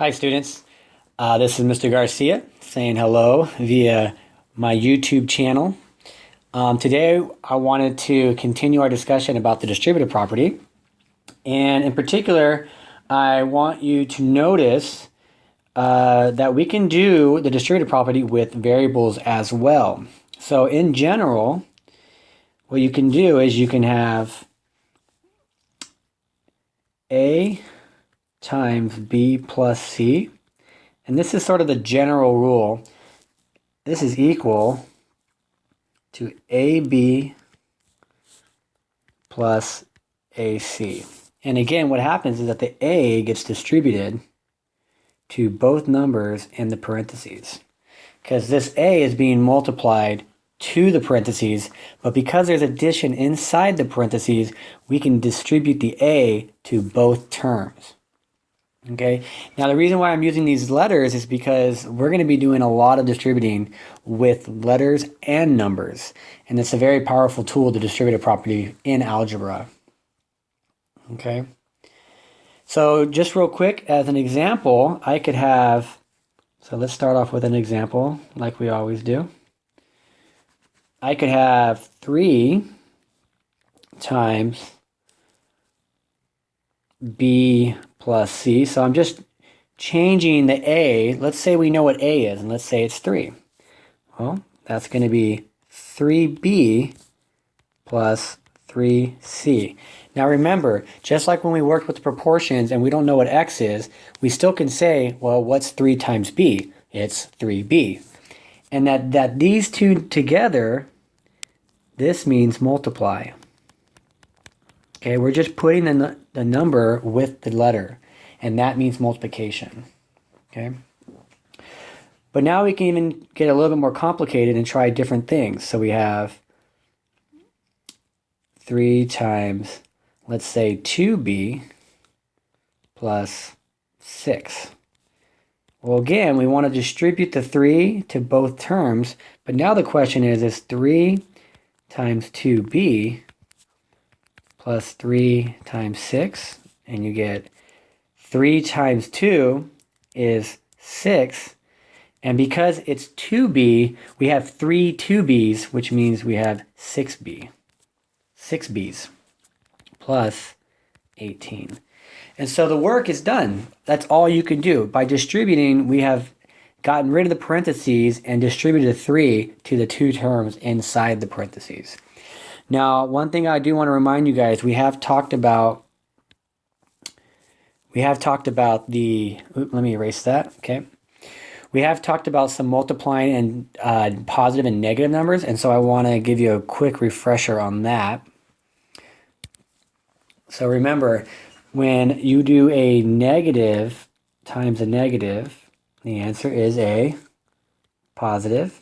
Hi students, this is Mr. Garcia saying hello via my YouTube channel. Today I wanted to continue our discussion about the distributive property, and in particular I want you to notice that we can do the distributive property with variables as well. So in general, what you can do is you can have A times B plus C. And this is sort of the general rule. This is equal to AB plus AC. And again, what happens is that the A gets distributed to both numbers in the parentheses, because this A is being multiplied to the parentheses, but because there's addition inside the parentheses, we can distribute the A to both terms. Okay, now the reason why I'm using these letters is because we're going to be doing a lot of distributing with letters and numbers, and it's a very powerful tool, the distributive property in algebra. Okay, so just real quick, as an example, I could have, so let's start off with an example like we always do. I could have 3 times B plus C. So I'm just changing the A. Let's say we know what A is, and let's say it's 3. Well, that's going to be 3B plus 3C. Now remember, just like when we worked with the proportions and we don't know what X is, we still can say, well, what's 3 times B? It's 3B. And that these two together, this means multiply. Okay, we're just putting the number with the letter, and that means multiplication. Okay, but now we can even get a little bit more complicated and try different things. So we have 3 times, let's say 2B plus 6. Well, again, we want to distribute the 3 to both terms, but now the question is 3 times 2B plus 3 times 6, and you get 3 times 2 is 6, and because it's 2b, we have 3 2b's, which means we have 6b's plus 18. And so the work is done. That's all you can do. By distributing, we have gotten rid of the parentheses and distributed 3 to the two terms inside the parentheses. Now, one thing I do want to remind you guys, we have talked about the, let me erase that, okay. We have talked about some multiplying and positive and negative numbers, and so I want to give you a quick refresher on that. So remember, when you do a negative times a negative, the answer is a positive.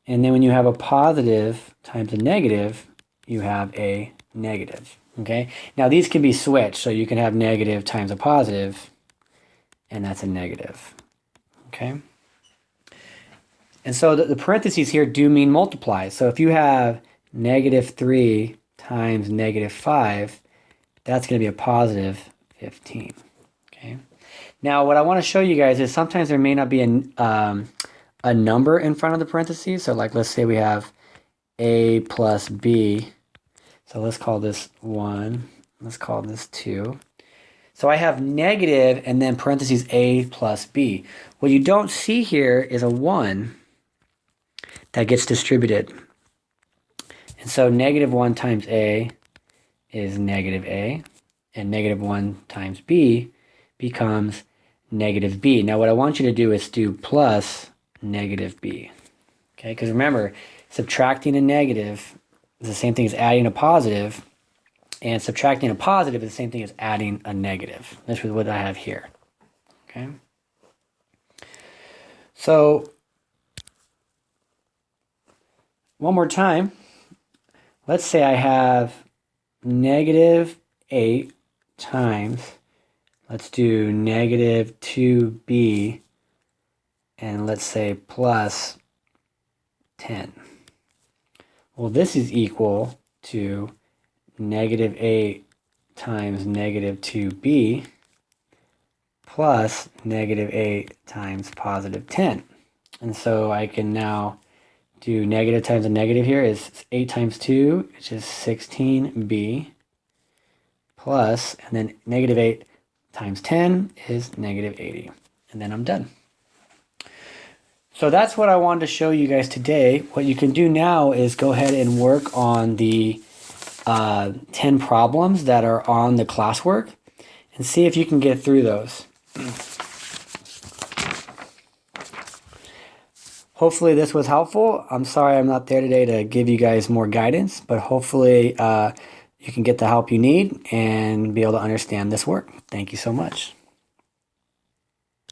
And then when you have a positive times a negative, you have a negative. Okay, now these can be switched, so you can have negative times a positive, and that's a negative. Okay, and so the parentheses here do mean multiply. So if you have negative 3 times negative 5, that's going to be a positive 15. Okay, now what I want to show you guys is sometimes there may not be a number in front of the parentheses. So like, let's say we have A plus B. So let's call this 1. Let's call this 2. So I have negative and then parentheses A plus B. What you don't see here is a 1 that gets distributed. And so negative 1 times A is negative A, and negative 1 times B becomes negative B. Now what I want you to do is do plus negative B. Okay, because remember, subtracting a negative is the same thing as adding a positive, and subtracting a positive is the same thing as adding a negative. This is what I have here. Okay, so one more time, let's say I have negative 8 times, let's do negative 2b, and let's say plus 10. Well, this is equal to negative 8 times negative 2b plus negative 8 times positive 10. And so I can now do negative times a negative here is 8 times 2, which is 16b, plus, and then negative 8 times 10 is negative 80. And then I'm done. So that's what I wanted to show you guys today. What you can do now is go ahead and work on the 10 problems that are on the classwork and see if you can get through those. Hopefully this was helpful. I'm sorry I'm not there today to give you guys more guidance, but hopefully you can get the help you need and be able to understand this work. Thank you so much.